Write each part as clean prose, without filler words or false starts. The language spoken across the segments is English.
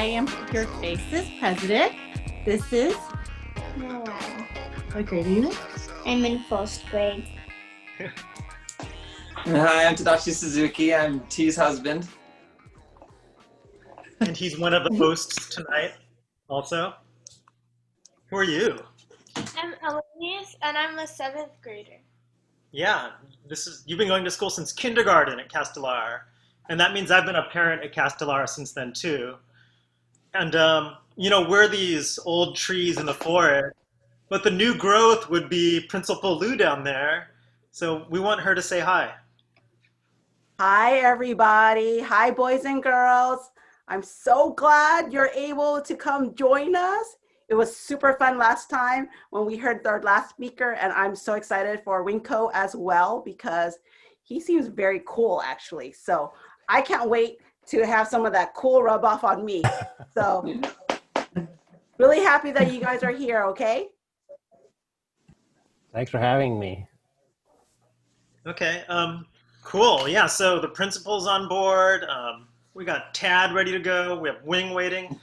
I am Your Faces president. This is Noel. what grade are you in? I'm in first grade. Hi, I'm Tadashi Suzuki. I'm T's husband. And he's one of the hosts tonight also. Who are you? I'm Eloise, and I'm a 7th grader. Yeah, you've been going to school since kindergarten at Castelar. And that means I've been a parent at Castelar since then too. And we're these old trees in the forest, but the new growth would be Principal Lou down there. So we want her to say hi. Hi, everybody. Hi, boys and girls. I'm so glad you're able to come join us. It was super fun last time when we heard our last speaker, and I'm so excited for Wing Ko as well because he seems very cool, actually. So I can't wait to have some of that cool rub off on me. So really happy that you guys are here, okay? Thanks for having me. Okay, cool. Yeah, so the principal's on board. We got Tad ready to go. We have Wing waiting.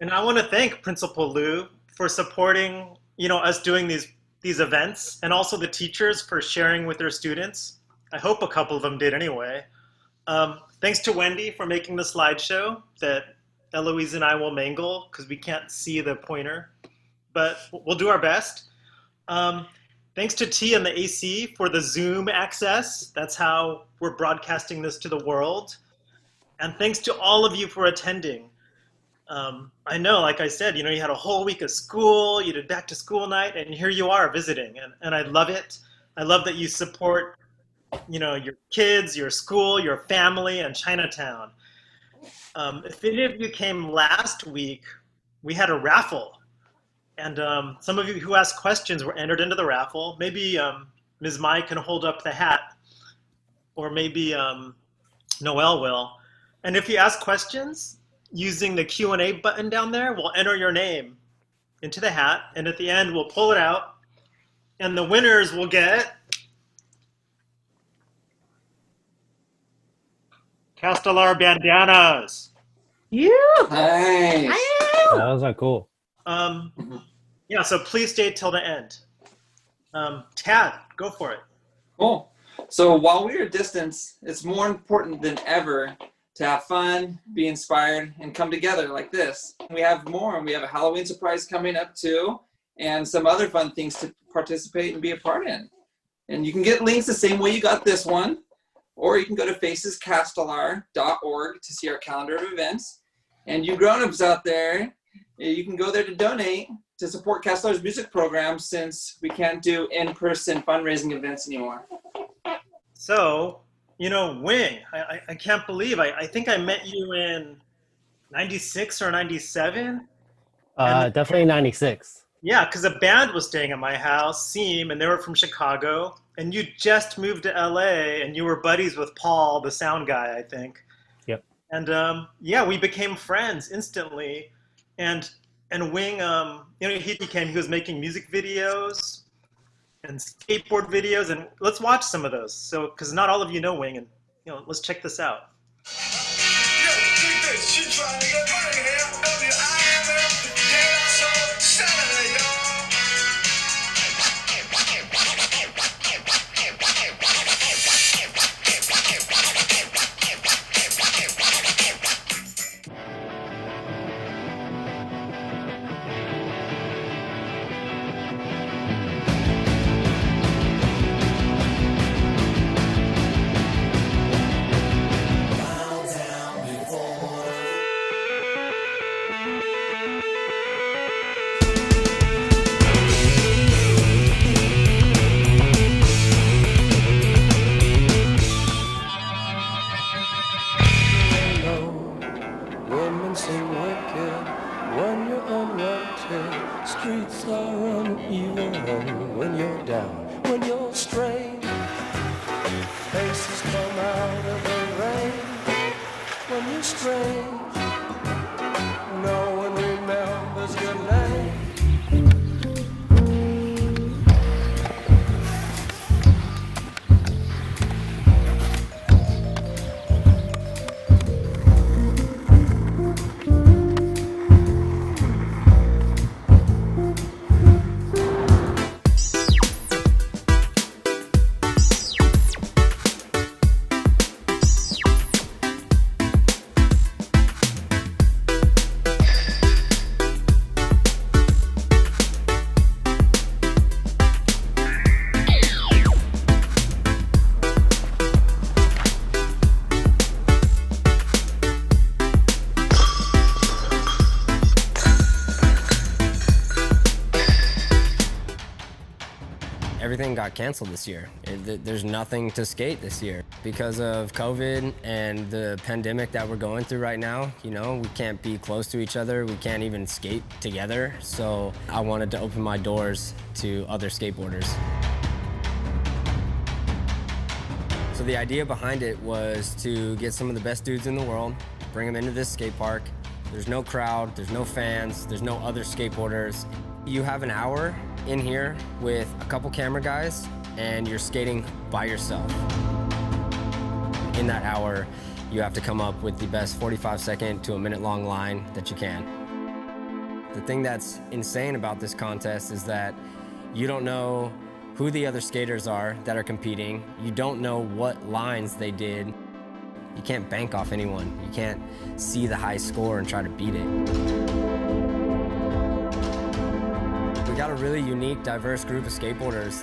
And I want to thank Principal Lou for supporting, us doing these events, and also the teachers for sharing with their students. I hope a couple of them did anyway. Thanks to Wendy for making the slideshow that Eloise and I will mangle because we can't see the pointer, but we'll do our best. Thanks to T and the AC for the Zoom access. That's how we're broadcasting this to the world. And thanks to all of you for attending. I know, like I said, you had a whole week of school, you did back to school night, and here you are visiting. And I love it. I love that you support, your kids, your school, your family, and Chinatown. If any of you came last week, we had a raffle. And some of you who asked questions were entered into the raffle. Maybe Ms. Mai can hold up the hat, or maybe Noel will. And if you ask questions, using the Q&A button down there, we'll enter your name into the hat. And at the end, we'll pull it out. And the winners will get Castelar bandanas. Nice. Those are cool. Yeah, so please stay till the end. Tad, go for it. Cool. So while we are at distance, it's more important than ever to have fun, be inspired, and come together like this. We have more. We have a Halloween surprise coming up too, and some other fun things to participate and be a part in. And you can get links the same way you got this one, or you can go to facescastelar.org to see our calendar of events. And you grown-ups out there, you can go there to donate to support Castelar's music program since we can't do in-person fundraising events anymore. So, Wing, I can't believe, I think I met you in 96 or 97. Definitely 96. Yeah, because a band was staying at my house, Seam, and they were from Chicago. And you just moved to LA, and you were buddies with Paul, the sound guy, I think. Yep. And we became friends instantly. And Wing, he was making music videos and skateboard videos, and let's watch some of those. So, because not all of you know Wing, and let's check this out. Streets are uneven when you're down, when you're strained. Faces come out of the rain when you're strange. No one remembers your name. everything got canceled this year. There's nothing to skate this year. Because of COVID and the pandemic that we're going through right now, you know, we can't be close to each other. We can't even skate together. So I wanted to open my doors to other skateboarders. So the idea behind it was to get some of the best dudes in the world, bring them into this skate park. There's no crowd, there's no fans, there's no other skateboarders. You have an hour in here with a couple camera guys and you're skating by yourself. In that hour, you have to come up with the best 45-second to a minute-long line that you can. The thing that's insane about this contest is that you don't know who the other skaters are that are competing. You don't know what lines they did. You can't bank off anyone. You can't see the high score and try to beat it. We got a really unique, diverse group of skateboarders.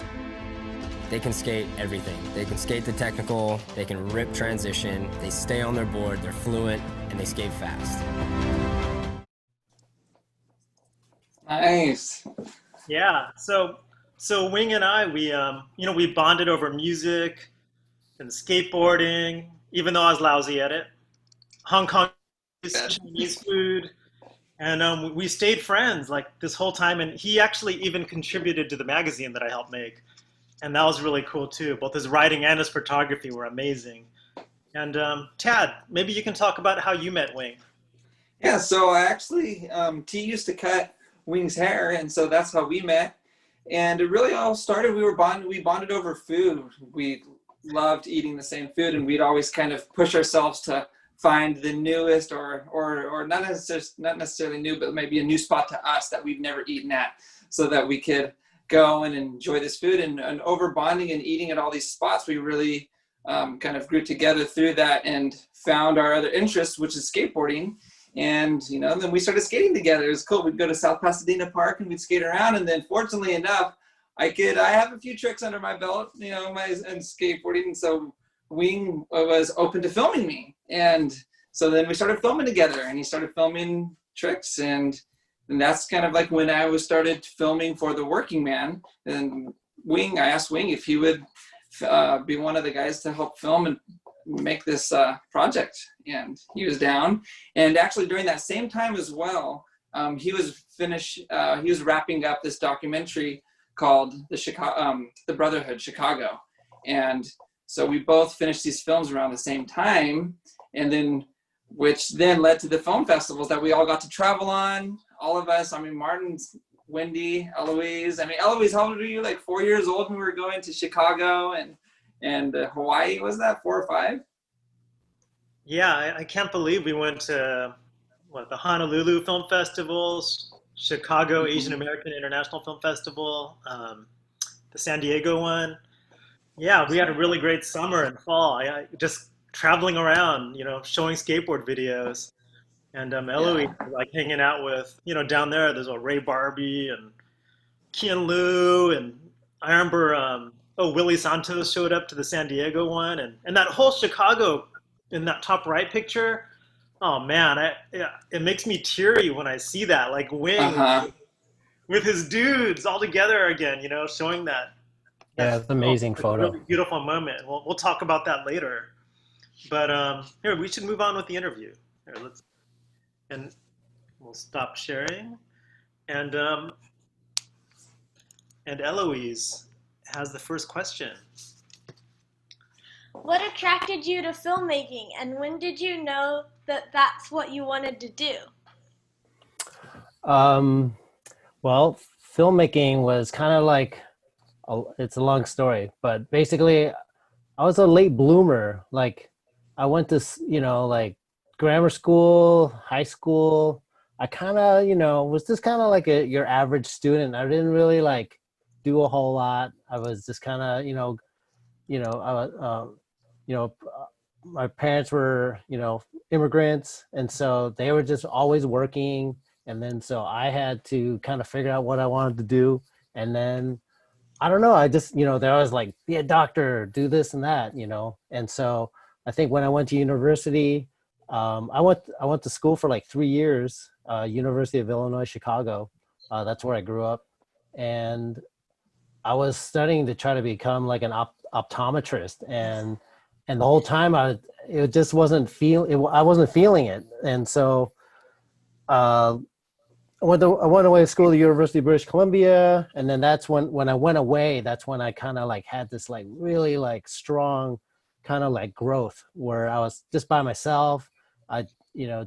They can skate everything. They can skate the technical, they can rip transition, they stay on their board, they're fluent, and they skate fast. Nice. Yeah. So Wing and I, we bonded over music and skateboarding, even though I was lousy at it. Hong Kong Chinese food. And we stayed friends like this whole time. And he actually even contributed to the magazine that I helped make. And that was really cool too. Both his writing and his photography were amazing. And Tad, maybe you can talk about how you met Wing. Yeah, so actually, T used to cut Wing's hair, and so that's how we met. And it really all started, we bonded over food. We loved eating the same food, and we'd always kind of push ourselves to find the newest or not necessarily new, but maybe a new spot to us that we've never eaten at, so that we could go and enjoy this food. And over bonding and eating at all these spots, we really kind of grew together through that and found our other interests, which is skateboarding. And, you know, then we started skating together. It was cool. We'd go to South Pasadena Park and we'd skate around. And then fortunately enough, I have a few tricks under my belt, you know, and skateboarding. And so Wing was open to filming me. And so then we started filming together, and he started filming tricks. And that's kind of like when I started filming for The Working Man. And I asked Wing if he would be one of the guys to help film and make this project, and he was down. And actually during that same time as well, he was wrapping up this documentary called the Brotherhood Chicago. And so we both finished these films around the same time, and then which then led to the film festivals that we all got to travel on, all of us. I mean, Martin's, Wendy, Eloise. I mean, Eloise, how old were you? Like 4 years old when we were going to Chicago and Hawaii, was that 4 or 5? Yeah, I can't believe we went to the Honolulu Film Festivals, Chicago Asian American International Film Festival, the San Diego one. Yeah, we had a really great summer and fall. I just traveling around, you know, showing skateboard videos. And Eloise, like hanging out with, you know, down there's a Ray Barbie and Kian Lu, and I remember Willie Santos showed up to the San Diego one, and that whole Chicago in that top right picture. Oh man, it makes me teary when I see that, like Wing with his dudes all together again, you know, showing that. Yeah, it's an amazing photo. Really beautiful moment. We'll talk about that later. But here, we should move on with the interview. Here, and we'll stop sharing. And Eloise has the first question. What attracted you to filmmaking, and when did you know that that's what you wanted to do? Well, filmmaking was kind of like, it's a long story, but basically I was a late bloomer. Like I went to, you know, like grammar school, high school. I kind of, you know, was just kind of like your average student. I didn't really like do a whole lot. I was just kind of, my parents were, you know, immigrants. And so they were just always working. And then, so I had to kind of figure out what I wanted to do. And then, I don't know, I just, you know, they're always like, be a doctor, do this and that, you know? And so I think when I went to university, I went to school for like 3 years, University of Illinois, Chicago. That's where I grew up. And I was studying to try to become like an optometrist, and the whole time it just wasn't I wasn't feeling it, and so uh, I went away to school at the University of British Columbia, and then that's when I went away, that's when I kind of like had this like really like strong kind of like growth where I was just by myself. I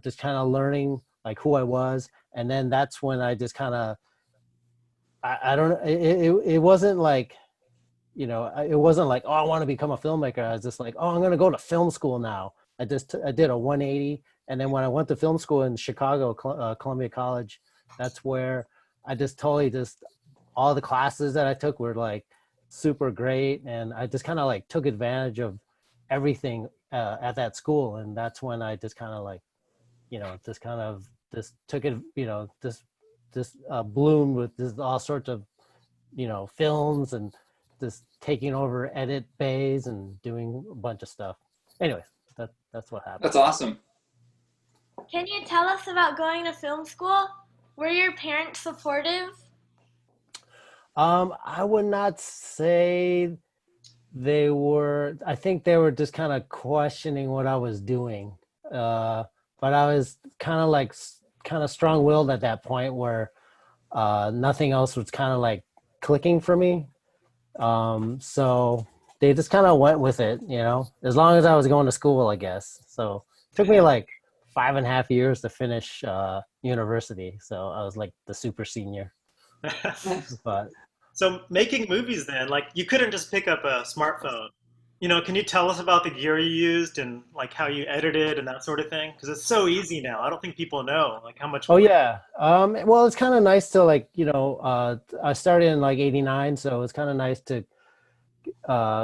just kind of learning like who I was, and then that's when I just kind of I don't know. It wasn't like, it wasn't like, oh, I want to become a filmmaker. I was just like, oh, I'm going to go to film school now. I did a 180. And then when I went to film school in Chicago, Columbia College, that's where I just totally all the classes that I took were like super great. And I just kind of like took advantage of everything at that school. And that's when I just kind of like, just took it, this bloomed with this all sorts of, films and just taking over edit bays and doing a bunch of stuff. Anyway, that's what happened. That's awesome. Can you tell us about going to film school? Were your parents supportive? I would not say they were. I think they were just kind of questioning what I was doing. But I was kind of strong-willed at that point where nothing else was kind of like clicking for me. So they just kind of went with it, as long as I was going to school, I guess. So it took me like 5.5 years to finish university. So I was like the super senior. But So making movies then, like you couldn't just pick up a smartphone. Can you tell us about the gear you used and like how you edited and that sort of thing? Because it's so easy now. I don't think people know like how much. oh yeah, well, it's kind of nice to like, I started in like '89, so it's kind of nice to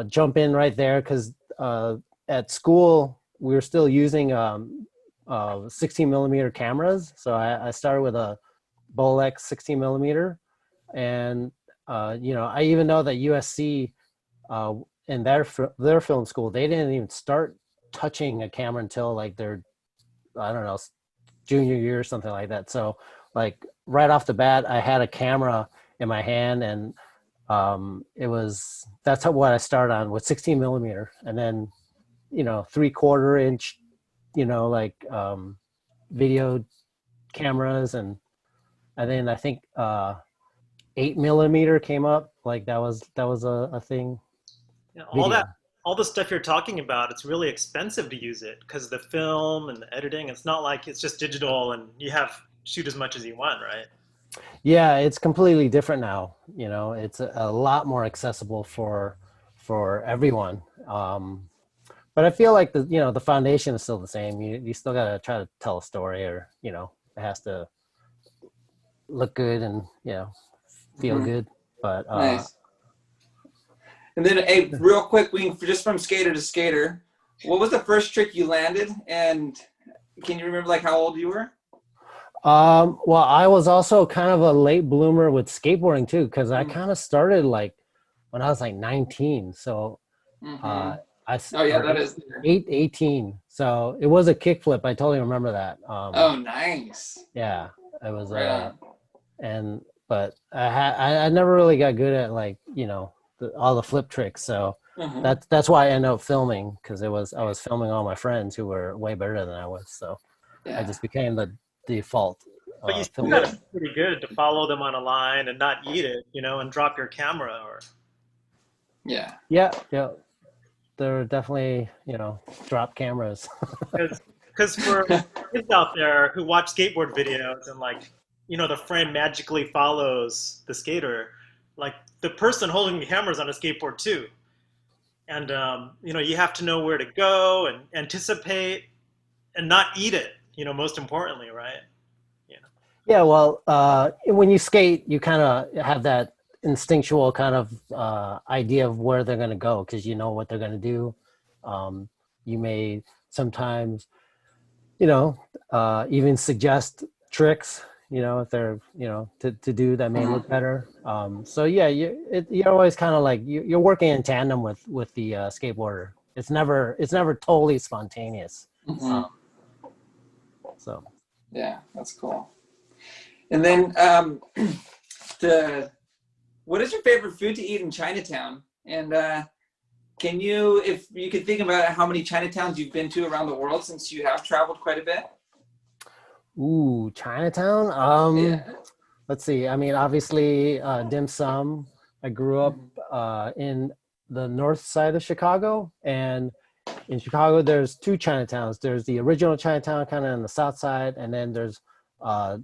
jump in right there because at school we were still using 16 millimeter cameras. So I started with a Bolex 16 millimeter, and I even know that USC in their film school, they didn't even start touching a camera until like their, I don't know, junior year or something like that. So like right off the bat, I had a camera in my hand, and that's what I started on with 16 millimeter, and then 3/4 inch, like video cameras, and then I think 8 millimeter came up. Like that was a thing. Yeah, Video. all the stuff you're talking about, it's really expensive to use it because the film and the editing, it's not like it's just digital and you have shoot as much as you want, right? Yeah, it's completely different now. It's a lot more accessible for everyone. But I feel like the foundation is still the same. You still gotta try to tell a story, or it has to look good and feel good. But Nice. And then, hey, real quick, just from skater to skater, what was the first trick you landed? And can you remember like how old you were? Well, I was also kind of a late bloomer with skateboarding too, because I kind of started like when I was like 19. So Oh yeah, that is 18. So it was a kickflip. I totally remember that. Oh, nice. Yeah, it was. Right on. But I never really got good at like all the flip tricks. So that's why I ended up filming, because I was filming all my friends who were way better than I was. So Yeah. I just became the default. But you still got to be pretty good to follow them on a line and not eat it, and drop your camera or. Yeah. Yeah. There were definitely, drop cameras. Because for kids out there who watch skateboard videos and like, the frame magically follows the skater, like the person holding the camera is on a skateboard too. And, you have to know where to go and anticipate and not eat it, most importantly, right? Yeah, well, when you skate, you kind of have that instinctual kind of idea of where they're going to go, because you know what they're going to do. You may sometimes, even suggest tricks, if they're, to do that may look better. So yeah, you're always kind of like you're working in tandem with the skateboarder. It's never totally spontaneous. So yeah, that's cool. And then what is your favorite food to eat in Chinatown? And can you, if you could think about how many Chinatowns you've been to around the world since you have traveled quite a bit? Ooh, Chinatown. Yeah. Let's see. I mean, obviously, dim sum. I grew up in the north side of Chicago, and in Chicago, there's two Chinatowns. There's the original Chinatown, kind of on the south side, and then there's a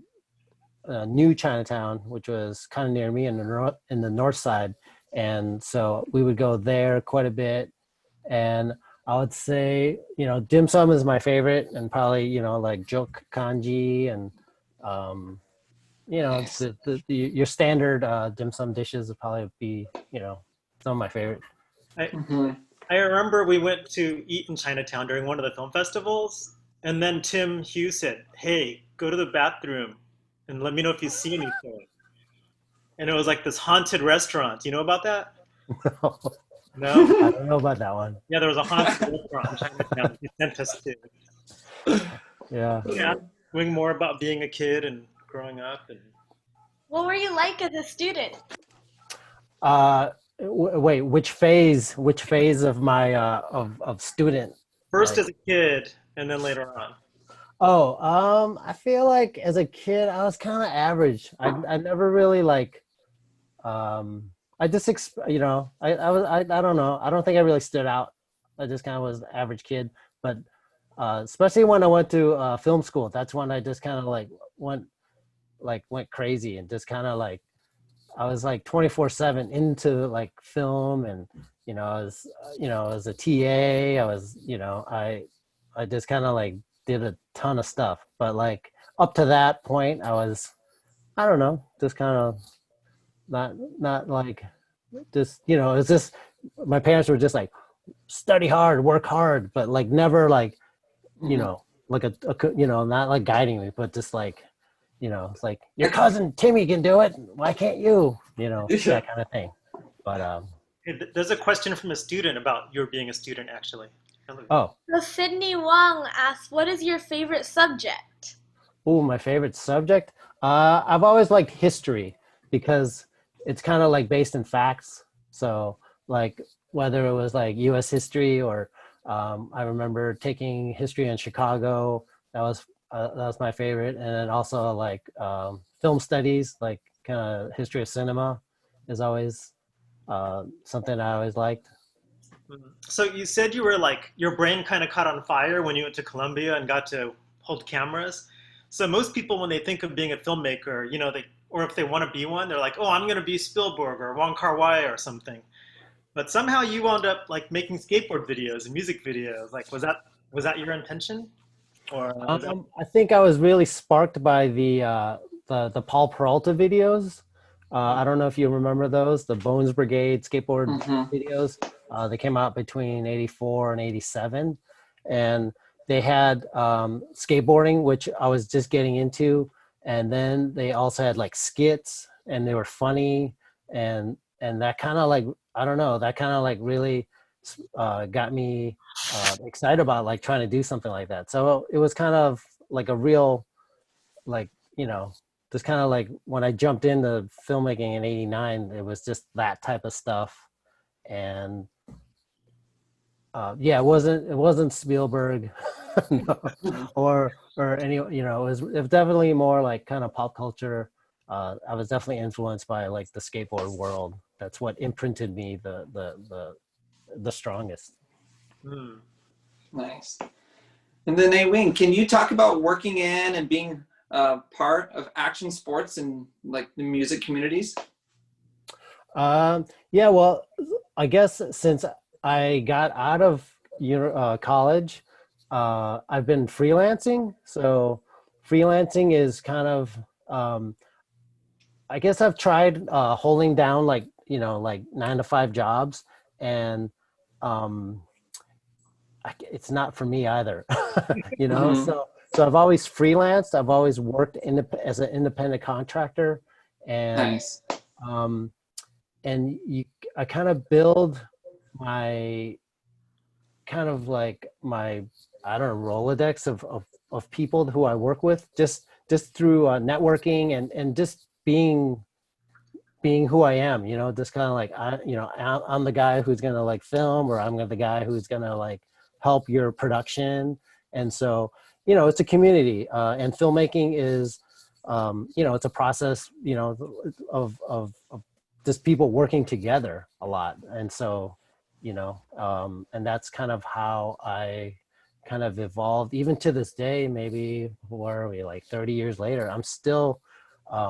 new Chinatown, which was kind of near me in the north side. And so we would go there quite a bit. And I would say, dim sum is my favorite, and probably, like jok kanji and, Nice. your standard dim sum dishes would probably be, some of my favorite. I remember we went to eat in Chinatown during one of the film festivals, and then Tim Hughes said, "Hey, go to the bathroom and let me know if you see anything." And it was like this haunted restaurant. You know about that? No? I don't know about that one. Yeah, there was a haunted restaurant in Chinatown he sent us to. Yeah. Yeah, knowing more about being a kid and growing up. And What were you like as a student? Wait, which phase of my of student? first Like, as a kid, and then later on. I feel like as a kid I was kind of average. I never really like I just I don't know. I don't think I really stood out. I just kind of was the average kid, but especially when I went to film school, that's when I just kind of went crazy and just kind of like I was like 24/7 into like film, and as a TA, I was I just kind of like did a ton of stuff. But like up to that point, I don't know, just kind of not like just it's just my parents were just like study hard, work hard, but like never like like not like guiding me, but just like it's like your cousin Timmy can do it, why can't you, that kind of thing. But There's a question from a student about your being a student, actually. oh So Sydney Wong asks, what is your favorite subject? my favorite subject, I've always liked history because it's kind of like based in facts. So like whether it was like US history or I remember taking history in Chicago, that was my favorite. And then also like film studies, like kind of history of cinema is always something I always liked. So you said you were like, your brain kind of caught on fire when you went to Columbia and got to hold cameras. So most people, when they think of being a filmmaker, or if they want to be one, they're like, oh, I'm going to be Spielberg or Wong Kar-wai or something. But somehow you wound up like making skateboard videos and music videos. Like, was that your intention? Or I think I was really sparked by the Paul Peralta videos. I don't know if you remember those, the Bones Brigade skateboard videos. They came out between 84 and 87. And they had skateboarding, which I was just getting into. And then they also had like skits, and they were funny. And that kind of like, I don't know, that kind of like really got me excited about like trying to do something like that. So it was kind of like a real, like, just kind of like when I jumped into filmmaking in '89, it was just that type of stuff. And it wasn't Spielberg no, or any, it was definitely more like kind of pop culture. I was definitely influenced by like the skateboard world. That's what imprinted me the strongest. Nice. And then, Nate Wing, can you talk about working in and being part of action sports and like the music communities? Yeah, well, I guess since I got out of college, I've been freelancing. So freelancing is kind of, I guess I've tried holding down like 9-to-5 jobs, and it's not for me either. So I've always freelanced. I've always worked as an independent contractor, and Nice. I kind of build my kind of like my, I don't know, Rolodex of people who I work with just through networking and just being being who I am, just kind of like, I'm the guy who's going to like film, or I'm the guy who's going to like help your production. And so, it's a community, and filmmaking is, it's a process, of just people working together a lot. And so, and that's kind of how I kind of evolved, even to this day. Maybe, where are we, like 30 years later, I'm still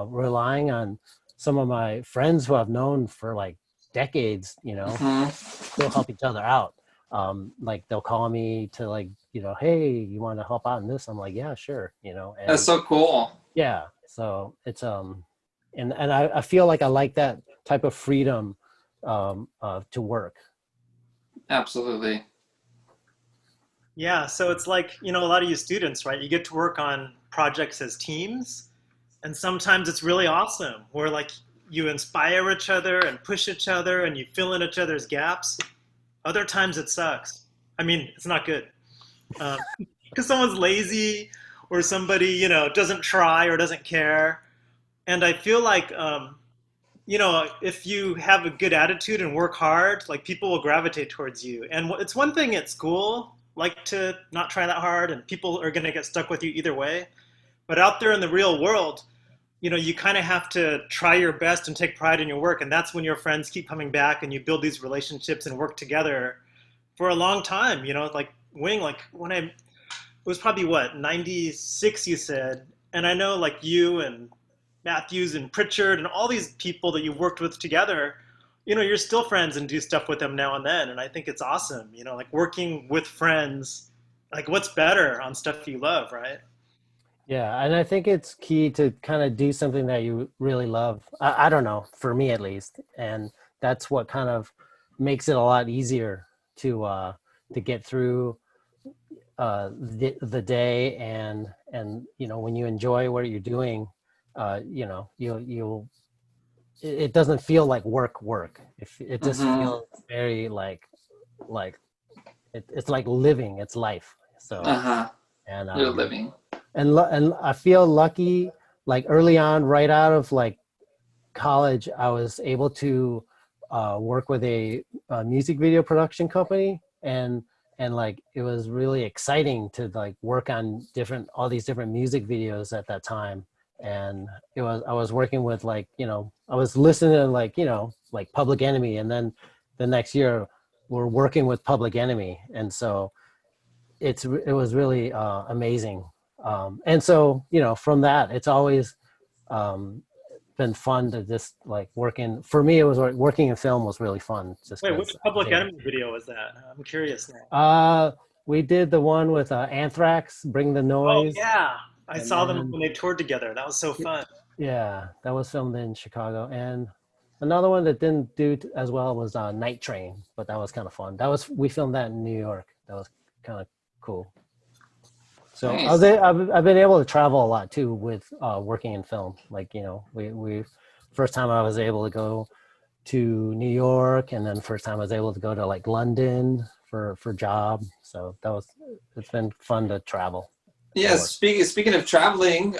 relying on some of my friends who I've known for like decades, Mhm. still help each other out. Like they'll call me to like, hey, you want to help out in this? I'm like, yeah, sure. That's And so cool. yeah, so it's, and I feel like I like that type of freedom, to work. Absolutely. Yeah, so it's like, a lot of you students, right? You get to work on projects as teams, and sometimes it's really awesome where like you inspire each other and push each other and you fill in each other's gaps. Other times it sucks. I mean, it's not good. Because someone's lazy or somebody, doesn't try or doesn't care. And I feel like, if you have a good attitude and work hard, like people will gravitate towards you. And it's one thing at school, like to not try that hard, and people are going to get stuck with you either way. But out there in the real world, you kind of have to try your best and take pride in your work. And that's when your friends keep coming back and you build these relationships and work together for a long time. Like Wing, like when it was probably what, 96, you said. And I know like you and Matthews and Pritchard and all these people that you worked with together, you're still friends and do stuff with them now and then. And I think it's awesome, like working with friends, like what's better on stuff you love, right? Yeah, and I think it's key to kind of do something that you really love. I don't know, for me at least, and that's what kind of makes it a lot easier to get through the day. And when you enjoy what you're doing, you'll it doesn't feel like work. It just Mhm. feels very like it's like living, it's life. So, Uh-huh. and You're living. and I feel lucky, like early on, right out of like college, I was able to work with a music video production company. And like it was really exciting to like work on all these different music videos at that time. And I was working with like, I was listening to like, like Public Enemy, and then the next year we're working with Public Enemy. And so it was really amazing. And so, from that, it's always um, been fun to just like working. For me, it was like working in film was really fun, just Wait, which because I was Public able. Enemy video was that? I'm curious now. We did the one with Anthrax, Bring the Oh Noise, yeah, I and saw them then when they toured together. That was so fun. yeah, that was filmed in Chicago. And another one that didn't do as well was Night Train, but that was kind of fun. We filmed that in New York. That was kind of cool. So Nice. I've been able to travel a lot too with working in film. Like, we first time I was able to go to New York, and then first time I was able to go to like London for job. So it's been fun to travel for Yes. work. Speaking of traveling,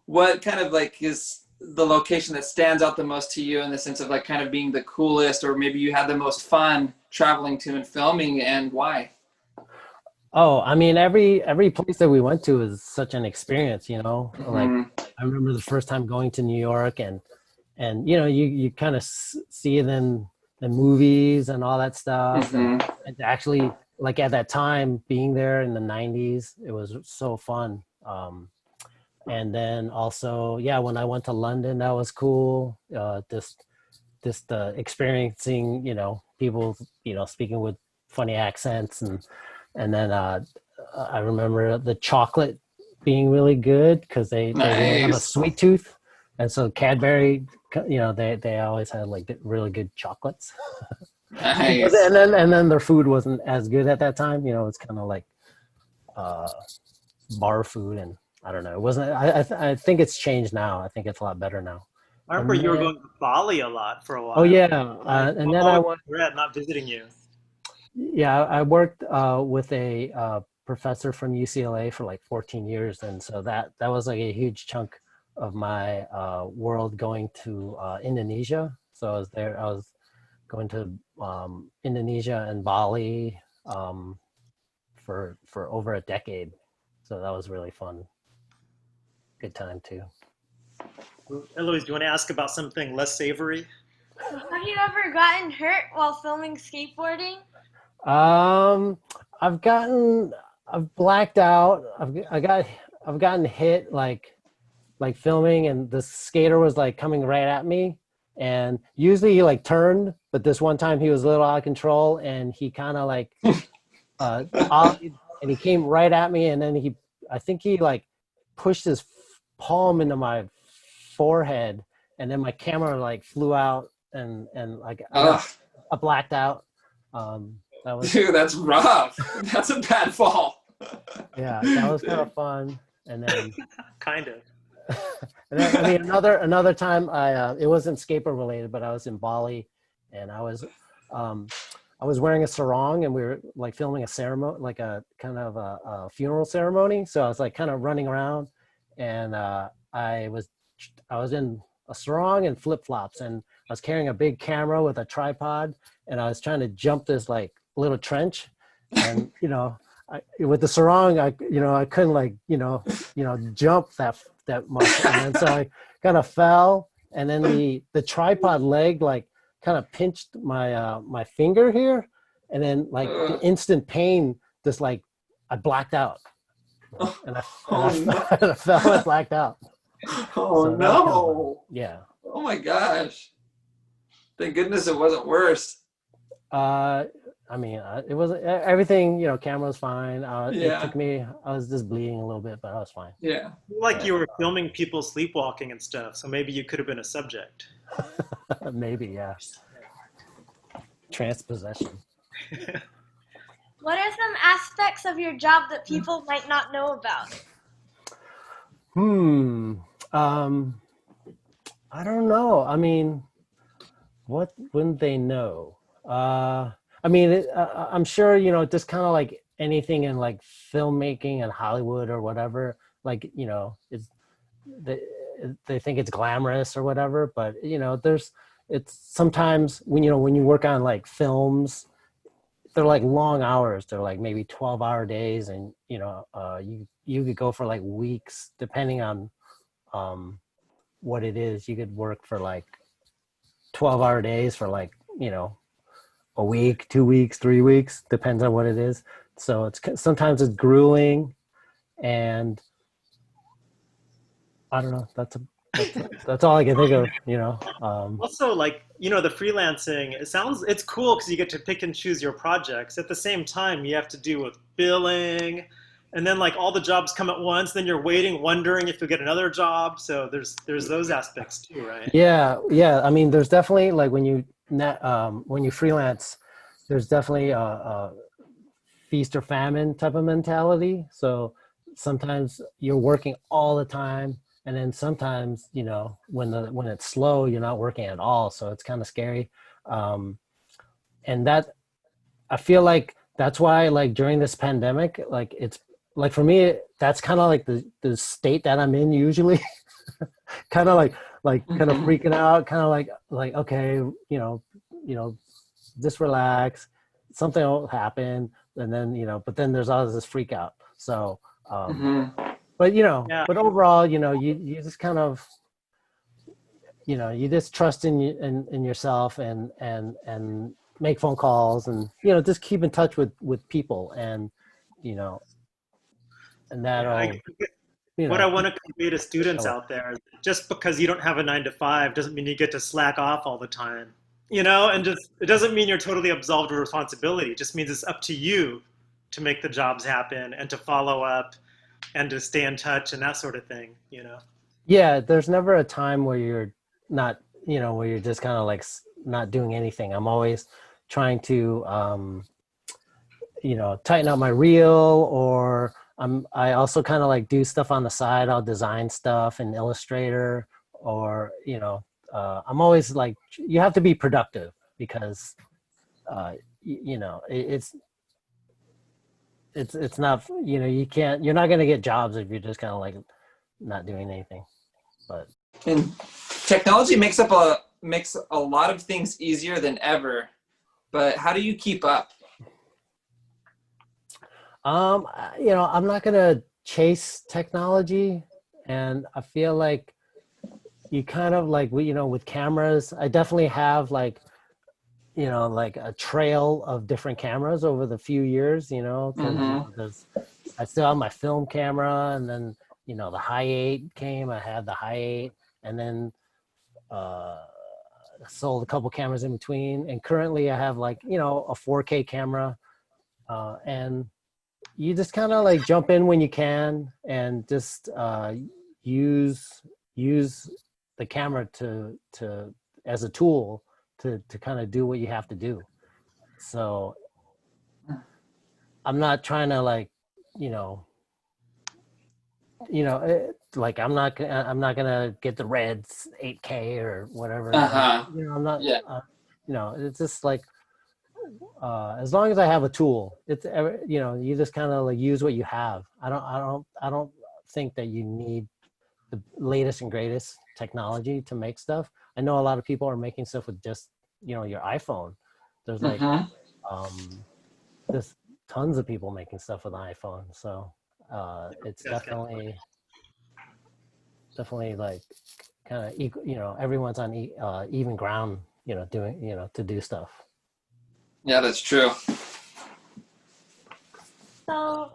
what kind of like is the location that stands out the most to you in the sense of like kind of being the coolest, or maybe you had the most fun traveling to and filming, and why? Oh, I mean, every place that we went to is such an experience, Like Mhm. I remember the first time going to New York, and you kind of see it in the movies and all that stuff, and Mhm. actually, like at that time, being there in the '90s, it was so fun. And then also, yeah, when I went to London, that was cool. Just experiencing, people, speaking with funny accents. And then I remember the chocolate being really good because they really have a Nice. sweet tooth. And so Cadbury, they always had like really good chocolates. Nice. And then their food wasn't as good at that time. It's kind of like uh, bar food, and I don't know. It wasn't. I think it's changed now. I think it's a lot better now. I remember And you were then, going to Bali a lot for a oh while. yeah, I and then I always went. regret not visiting you. Yeah, I worked with a professor from UCLA for like 14 years, and so that was like a huge chunk of my world going to Indonesia. So I was there. I was going to Indonesia and Bali for over a decade. So that was really fun. Good time too. Eloise, do you want to ask about something less savory? Have you ever gotten hurt while filming skateboarding? I've blacked out. I've gotten hit like filming, and the skater was like coming right at me, and usually he like turned, but this one time he was a little out of control, and he kind of like and he came right at me, and then I think he like pushed his palm into my forehead, and then my camera like flew out, and like I blacked out. That was, dude, that's rough. That's a bad fall. yeah, that was kind of fun. And then Kind of. and then, I mean, another time it wasn't skateboard related, but I was in Bali, and I was wearing a sarong, and we were like filming a ceremony, like a kind of a funeral ceremony. So I was like kind of running around, and I was in a sarong and flip flops, and I was carrying a big camera with a tripod, and I was trying to jump this like little trench, and with the sarong, I couldn't like jump that much, and then so I kind of fell, and then the tripod leg like kind of pinched my finger here, and then like the instant pain, just like I blacked out, and I fell and blacked out. Oh So no! Yeah. Oh my gosh! Thank goodness it wasn't worse. I mean, it was everything. Camera was fine. Yeah. It took me. I was just bleeding a little bit, but I was fine. Yeah. Like you were filming people sleepwalking and stuff, so maybe you could have been a subject. Maybe, yeah. Transpossession. What are some aspects of your job that people might not know about? I don't know. I mean, what wouldn't they know? I mean, I'm sure, just kind of like anything in like filmmaking and Hollywood or whatever, like, it's they think it's glamorous or whatever, but it's sometimes when you work on like films, they're like long hours. They're like maybe 12-hour days, and you could go for like weeks depending on what it is. You could work for like 12-hour days for like a week, 2 weeks, 3 weeks, depends on what it is. So sometimes it's grueling, and I don't know. That's all I can think of. Also, like, the freelancing, it's cool because you get to pick and choose your projects. At the same time, you have to do with billing, and then like all the jobs come at once, then you're waiting, wondering if you'll get another job. So there's those aspects too, right? Yeah. I mean, there's definitely like when you freelance, there's definitely a feast or famine type of mentality. So sometimes you're working all the time, and then sometimes when it's slow, you're not working at all. So it's kind of scary, and that I feel like that's why like during this pandemic, like it's like for me, that's kind of like the state that I'm in usually. Kind of like kind of freaking out, kind of like okay, just relax, something will happen, and then but then there's always this freak out. So but Yeah. but overall, you just kind of you just trust in yourself, and make phone calls, and just keep in touch with people, and and that'll What I want to convey to students out there is just because you don't have a 9 to 5 doesn't mean you get to slack off all the time, and just, it doesn't mean you're totally absolved of responsibility. It just means it's up to you to make the jobs happen and to follow up and to stay in touch and that sort of thing, Yeah, there's never a time where you're not, where you're just kind of like not doing anything. I'm always trying to, tighten up my reel, or I also kind of like do stuff on the side. I'll design stuff in Illustrator, or, I'm always like, you have to be productive because, it's not, you're not going to get jobs if you're just kind of like not doing anything. But And technology makes a lot of things easier than ever. But how do you keep up? I'm not gonna chase technology, and I feel like you kind of like with cameras. I definitely have like like a trail of different cameras over the few years. Because Mm-hmm. I still have my film camera, and then the high eight came. I had the high eight, and then uh, sold a couple cameras in between. And currently, I have like a 4K camera, and you just kind of like jump in when you can, and just use use the camera to as a tool to kind of do what you have to do. So I'm not trying to like you know like I'm not gonna get the Reds 8K or whatever. Like Uh-huh. I'm not. Yeah. It's just like as long as I have a tool, you just kind of like use what you have. I don't think that you need the latest and greatest technology to make stuff. I know a lot of people are making stuff with just your iPhone. There's like Mm-hmm. um, there's tons of people making stuff with an iPhone. So it's That's kind of definitely like kind of equal. Everyone's on even ground. Doing to do stuff. Yeah, that's true. So,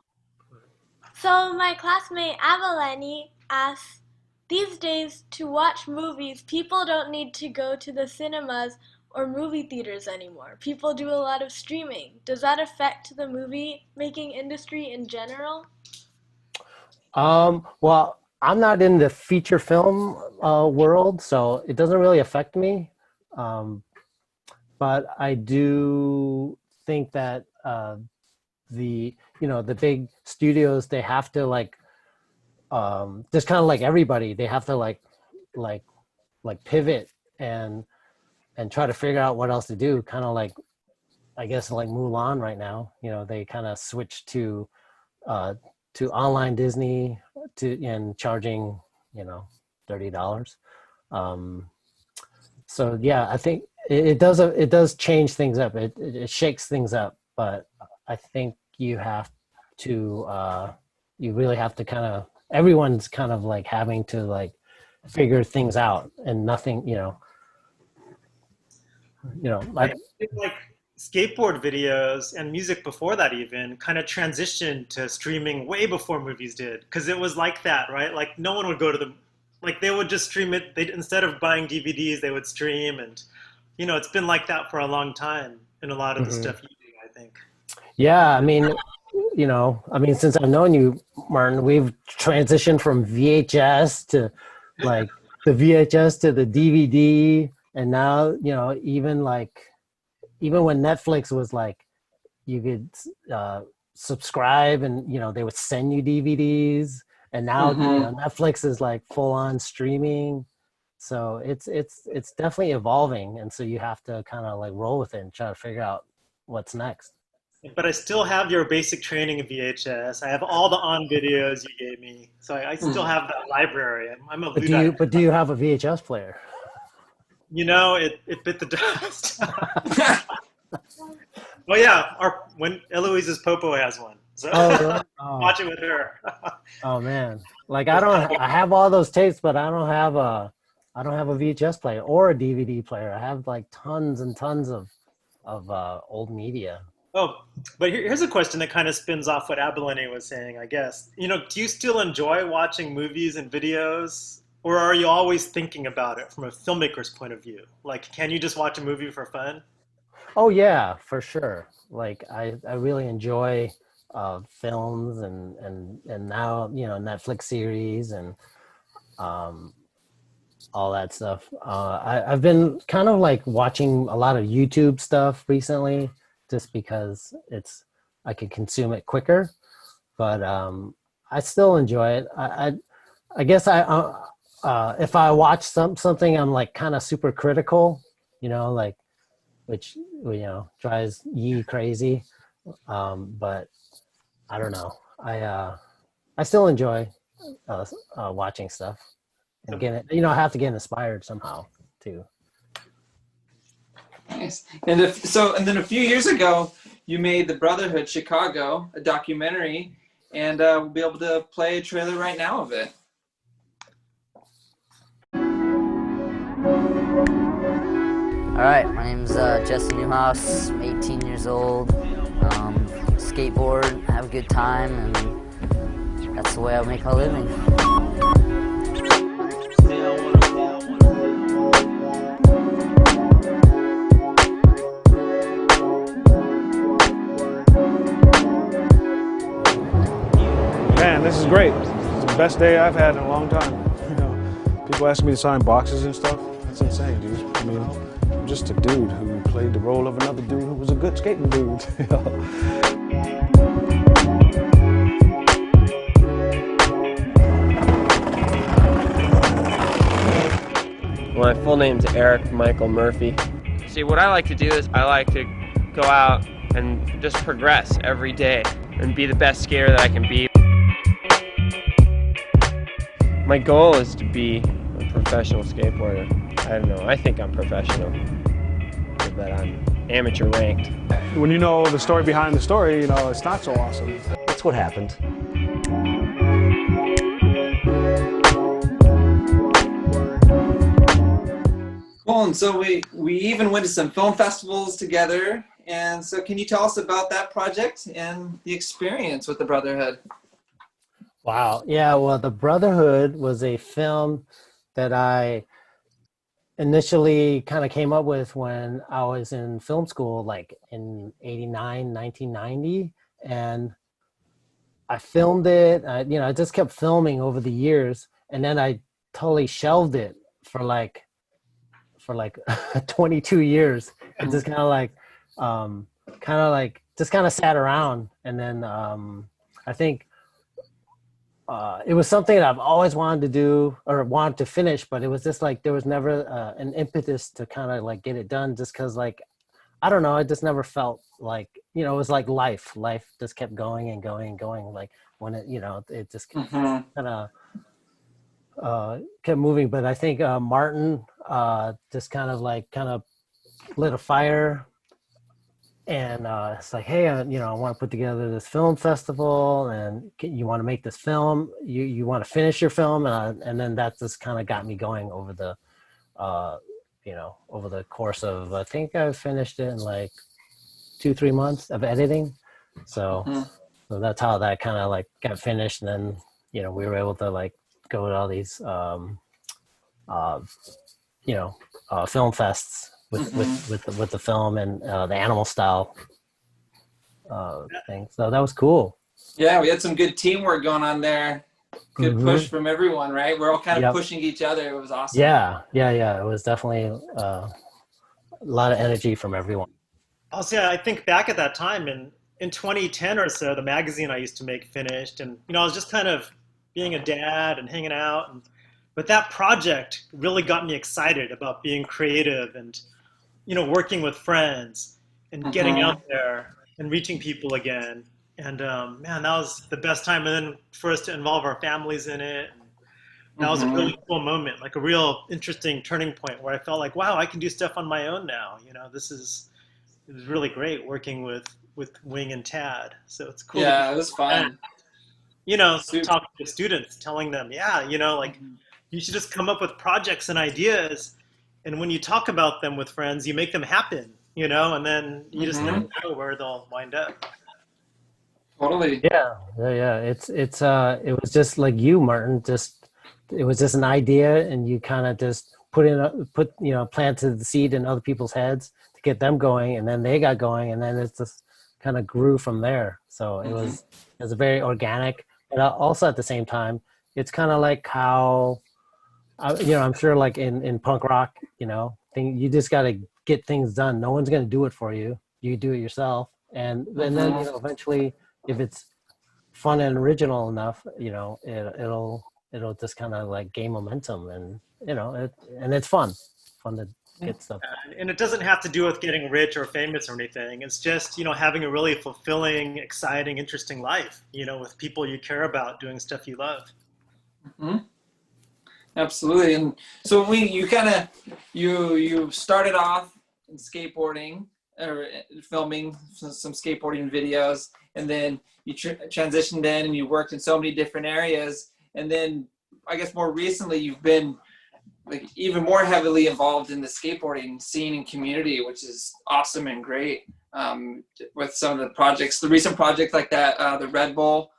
so my classmate Avalani asks, these days to watch movies, people don't need to go to the cinemas or movie theaters anymore. People do a lot of streaming. Does that affect the movie making industry in general? Well, I'm not in the feature film world, so it doesn't really affect me. Um, but I do think that the big studios, they have to like just kind of like everybody, they have to like pivot and try to figure out what else to do. Kind of like I guess like Mulan right now. They kind of switched uh, to online Disney and charging $30. Um, so yeah, I think it does change things up. It shakes things up, but I think you really have to kind of everyone's kind of like having to like figure things out, and nothing I like feel like skateboard videos and music before that even kind of transitioned to streaming way before movies did, because it was like that, right? Like no one would go to the like they would just stream it. They instead of buying DVDs, they would stream, and it's been like that for a long time in a lot of the Mhm. stuff you do, I think. Yeah, I mean, since I've known you, Martin, we've transitioned from VHS to like the VHS to the DVD, and now, even when Netflix was like, you could subscribe, and they would send you DVDs, and now Mm-hmm. Netflix is like full on streaming. So it's definitely evolving, and so you have to kind of like roll with it and try to figure out what's next. But I still have your basic training of VHS. I have all the on videos you gave me, so I still have that library. I'm a But do you Luddite. but do you have a VHS player? It bit the dust. Well, yeah, when Eloise's Popo has one, so Oh, really? Oh, watch it with her. oh man. Like It's kind I have all those tapes, but I don't have a VHS player or a DVD player. I have like tons and tons of old media. oh, but here's a question that kind of spins off what Abilene was saying, I guess. Do you still enjoy watching movies and videos, or are you always thinking about it from a filmmaker's point of view? Like, can you just watch a movie for fun? Oh yeah, for sure. Like I really enjoy films, and now Netflix series and um all that stuff. I've been kind of like watching a lot of YouTube stuff recently, just because I can consume it quicker. But I still enjoy it. I guess if I watch something, I'm like kind of super critical, like, which drives ye crazy. But I don't know. I still enjoy watching stuff. and get it, you know, I have to get inspired somehow too. Nice. And then a few years ago, you made the Brotherhood Chicago, a documentary, and we'll be able to play a trailer right now of it. All right, my name's Jesse Newhouse. I'm 18 years old. Skateboard, have a good time, and that's the way I make a living. Man, this is great. It's the best day I've had in a long time. You know, people ask me to sign boxes and stuff. That's insane, dude. I mean, I'm just a dude who played the role of another dude who was a good skating dude. You know? My full name's Eric Michael Murphy. See, what I like to do is I like to go out and just progress every day and be the best skater that I can be. My goal is to be a professional skateboarder. I don't know, I think I'm professional, but I'm amateur ranked. When you know the story behind the story, you know, it's not so awesome. That's what happened. Cool, and so we even went to some film festivals together. And so can you tell us about that project and the experience with the Brotherhood? Wow. Yeah, well, The Brotherhood was a film that I initially kind of came up with when I was in film school, like in 89, 1990. And I filmed it, you know, I just kept filming over the years. And then I totally shelved it for like 22 years. And just kind of sat around. And then I think it was something that I've always wanted to do or wanted to finish, but it was just like there was never an impetus to kind of like get it done, just because, like, I don't know, I just never felt like, you know, it was like life just kept going and going and going. Like when it, you know, it just kind of kept moving. But I think Martin just kind of lit a fire. And it's like, hey, you know, I want to put together this film festival, and you want to make this film. You want to finish your film, and then that just kind of got me going over the, you know, over the course of, I think I finished it in like 2-3 months of editing. So that's how that kind of like got finished. And then, you know, we were able to like go to all these, you know, film fests with the film and the animal style thing. So that was cool. Yeah, we had some good teamwork going on there. Good push from everyone, right? We're all kind of pushing each other. It was awesome. Yeah. It was definitely a lot of energy from everyone. Also, I think back at that time in 2010 or so, the magazine I used to make finished, and you know, I was just kind of being a dad and hanging out, but that project really got me excited about being creative and, you know, working with friends and getting out there and reaching people again. And man, that was the best time. And then for us to involve our families in it, that was a really cool moment, like a real interesting turning point where I felt like, wow, I can do stuff on my own now. You know, it was really great working with Wing and Tad. So it's cool. Yeah, it was fun. You know, talking to students, telling them, yeah, you know, like you should just come up with projects and ideas. And when you talk about them with friends, you make them happen, you know, and then you just never know where they'll wind up. Totally. Yeah. It was just like you, Martin, it was just an idea, and you kind of just planted the seed in other people's heads to get them going, and then they got going, and then it just kind of grew from there. So it was very organic. And also at the same time, it's kind of like how, you know, I'm sure like in punk rock, you know, you just got to get things done. No one's going to do it for you. You do it yourself. And then, you know, eventually, if it's fun and original enough, you know, it'll just kind of like gain momentum, and, you know, and it's fun to get stuff. And it doesn't have to do with getting rich or famous or anything. It's just, you know, having a really fulfilling, exciting, interesting life, you know, with people you care about, doing stuff you love. Absolutely. And so you started off in skateboarding or filming some skateboarding videos, and then you transitioned in and you worked in so many different areas. And then I guess more recently you've been like even more heavily involved in the skateboarding scene and community, which is awesome and great. With some of the projects, the recent project like that, the Red Bull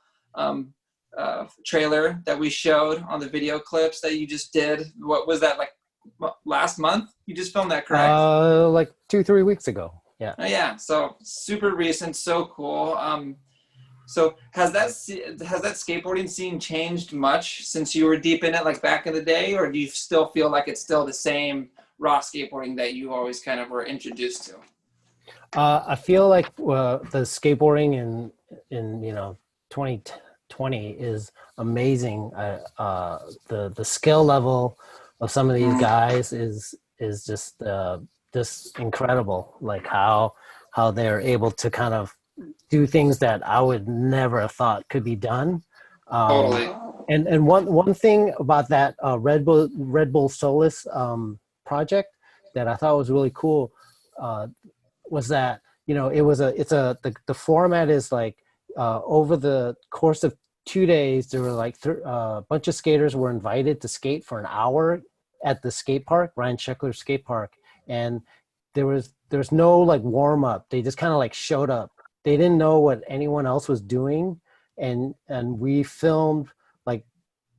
trailer that we showed on the video clips that you just did. What was that, like last month? You just filmed that, correct? Like 2-3 weeks ago. Yeah. Oh, yeah. So super recent, so cool. So has that skateboarding scene changed much since you were deep in it, like back in the day, or do you still feel like it's still the same raw skateboarding that you always kind of were introduced to? I feel like the skateboarding in 2020 is amazing. The skill level of some of these guys is just incredible. Like how they're able to kind of do things that I would never have thought could be done. Totally. And one thing about that Red Bull Solus project that I thought was really cool was that the format is like over the course of 2 days there were like a bunch of skaters were invited to skate for an hour at the skate park, Ryan Sheckler skate park, and there's no like warm up. They just kind of like showed up. They didn't know what anyone else was doing, and we filmed like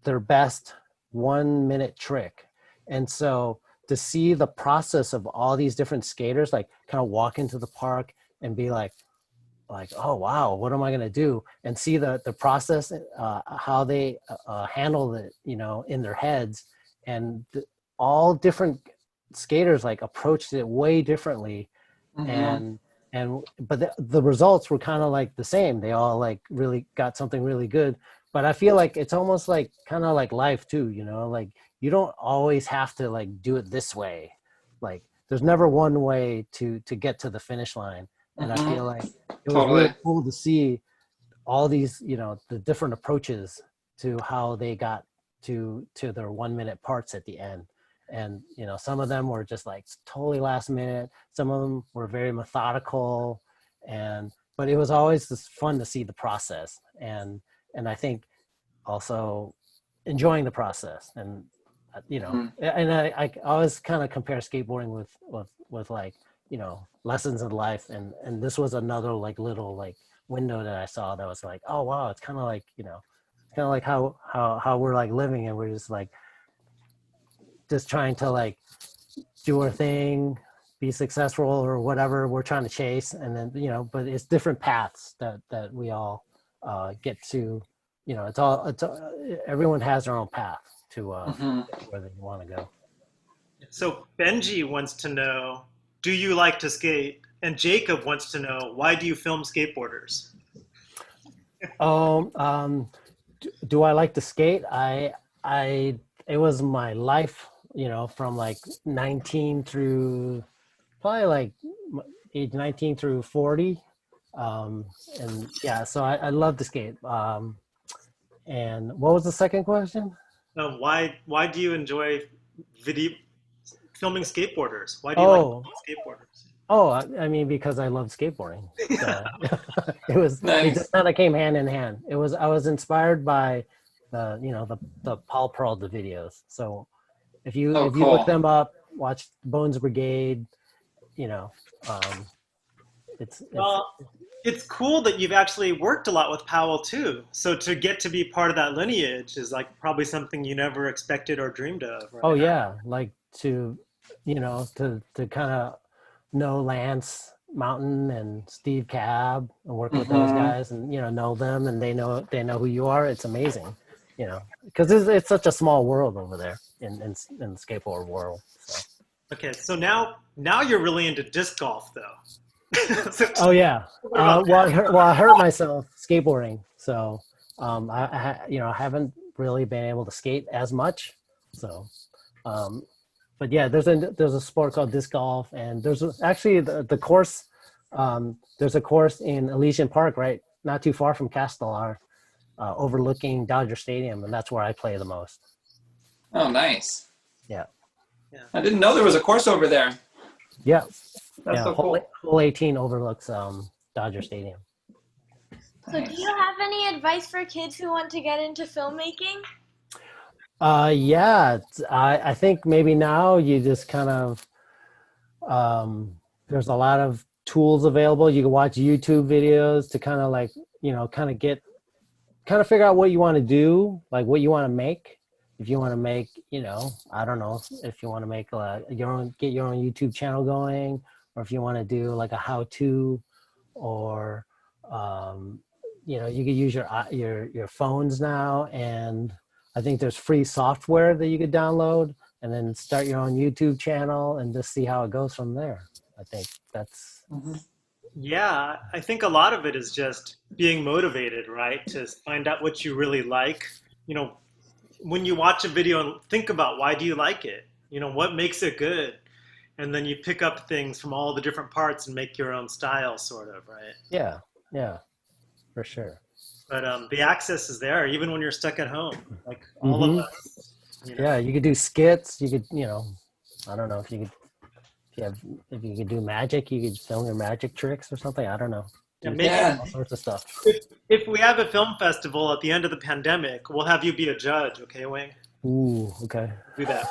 their best 1 minute trick. And so to see the process of all these different skaters like kind of walk into the park and be like, oh wow, what am I gonna do? And see the process, how they handle it, in their heads, and all different skaters like approached it way differently. Mm-hmm. But the results were kind of like the same. They all like really got something really good. But I feel like it's almost like kind of like life too, like you don't always have to like do it this way. Like there's never one way to get to the finish line. And I feel like it was really cool to see all these, the different approaches to how they got to their 1 minute parts at the end. And, some of them were just like totally last minute. Some of them were very methodical, but it was always just fun to see the process. And I think also enjoying the process, and, and I always kind of compare skateboarding with like, lessons in life. And this was another like little like window that I saw that was like, oh wow, it's kind of like, it's kind of like how we're like living, and we're just trying to like do our thing, be successful or whatever we're trying to chase. And then, but it's different paths that we all get to, everyone has their own path to where they want to go. So Benji wants to know, do you like to skate? And Jacob wants to know, why do you film skateboarders? Do I like to skate? It was my life, from like 19 through probably like age 19 through 40. And yeah, so I love to skate. And what was the second question? Why do you enjoy filming skateboarders? Why do you like skateboarders? Oh, I mean, because I love skateboarding. So, it was nice. It just kind of came hand in hand. I was inspired by the Paul Peralta videos. So if you look them up, watch Bones Brigade, it's cool that you've actually worked a lot with Powell too. So to get to be part of that lineage is like probably something you never expected or dreamed of. Right? Oh yeah, like to kind of know Lance Mountain and Steve Cab and work with those guys, and know them, and they know who you are. It's amazing, because it's such a small world over there in the skateboard world. So. Okay, so now you're really into disc golf though. Oh yeah. I hurt myself skateboarding, so I haven't really been able to skate as much. So, but yeah, there's a sport called disc golf, and there's actually the course. There's a course in Elysian Park, right, not too far from Castelar, overlooking Dodger Stadium, and that's where I play the most. Oh, nice. Yeah. I didn't know there was a course over there. Yeah. That's Yeah. so cool. Hole 18 overlooks Dodger Stadium. So do you have any advice for kids who want to get into filmmaking? Yeah, I think maybe now you just kind of there's a lot of tools available. You can watch YouTube videos to kind of like, kind of figure out what you want to do, like what you want to make. If you want to make, I don't know, if you want to make get your own YouTube channel going, or if you want to do like a how-to, or you can use your phones now, and I think there's free software that you could download and then start your own YouTube channel and just see how it goes from there. I think that's. Yeah, I think a lot of it is just being motivated, right? To find out what you really like. When you watch a video, think about why do you like it? What makes it good? And then you pick up things from all the different parts and make your own style, sort of, right? Yeah, for sure. But the access is there, even when you're stuck at home, like all of us. Yeah, you could do skits. You could, I don't know if you could do magic. You could film your magic tricks or something. I don't know. All sorts of stuff. If we have a film festival at the end of the pandemic, we'll have you be a judge, okay, Wing? Ooh, okay. Do that.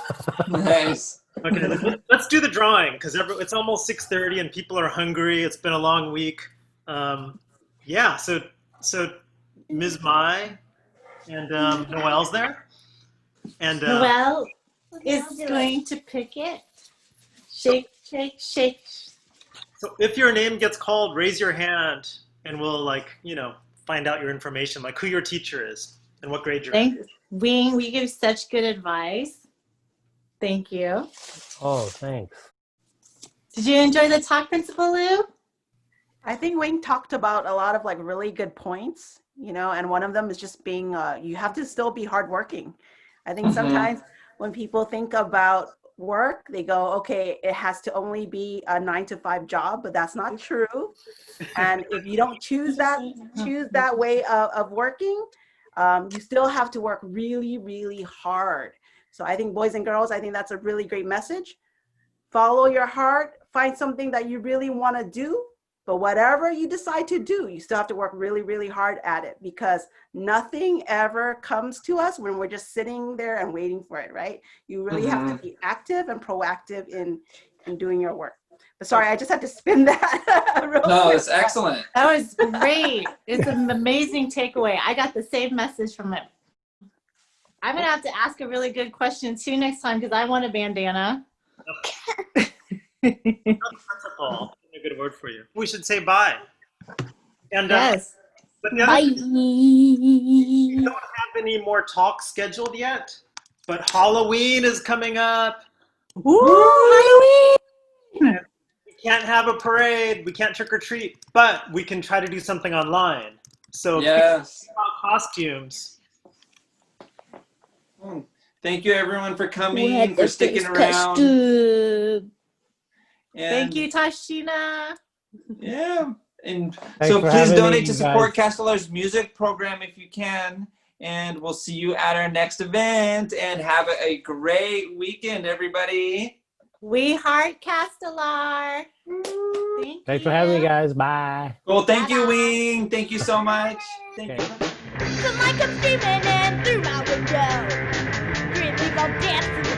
Nice. Okay, let's do the drawing, because it's almost 6:30 and people are hungry. It's been a long week. Yeah, so Ms. Mai and Noelle's there. And Noelle is going to pick it. Shake, shake, shake. So if your name gets called, raise your hand, and we'll find out your information, like who your teacher is and what grade you're in. Thanks, Wing. We give such good advice. Thank you. Oh, thanks. Did you enjoy the talk, Principal Lou? I think Wayne talked about a lot of like really good points, and one of them is just being, you have to still be hardworking. I think sometimes when people think about work, they go, okay, it has to only be a 9-to-5 job, but that's not true. And if you don't choose that way of working, you still have to work really, really hard. So I think boys and girls, I think that's a really great message. Follow your heart, find something that you really want to do, but whatever you decide to do, you still have to work really, really hard at it, because nothing ever comes to us when we're just sitting there and waiting for it, right? You really have to be active and proactive in doing your work. But sorry, I just had to spin that real quick. It's excellent. That was great. It's an amazing takeaway. I got the same message from it. I'm going to have to ask a really good question too next time, because I want a bandana. Principal, a good word for you. We should say bye. And yes. But bye. We don't have any more talks scheduled yet, but Halloween is coming up. Woo! Halloween! We can't have a parade. We can't trick or treat, but we can try to do something online. So yes, about costumes. Thank you, everyone, for coming, for sticking around. Thank you, Tashina. Yeah. And Thanks so please donate to support guys. Castelar's music program if you can. And we'll see you at our next event. And have a great weekend, everybody. We heart Castelar. Thanks for having me, guys. Bye. Well, thank you, Wing. Thank you so much. Thank you. The light comes streaming in through my window. Green leaves all dancing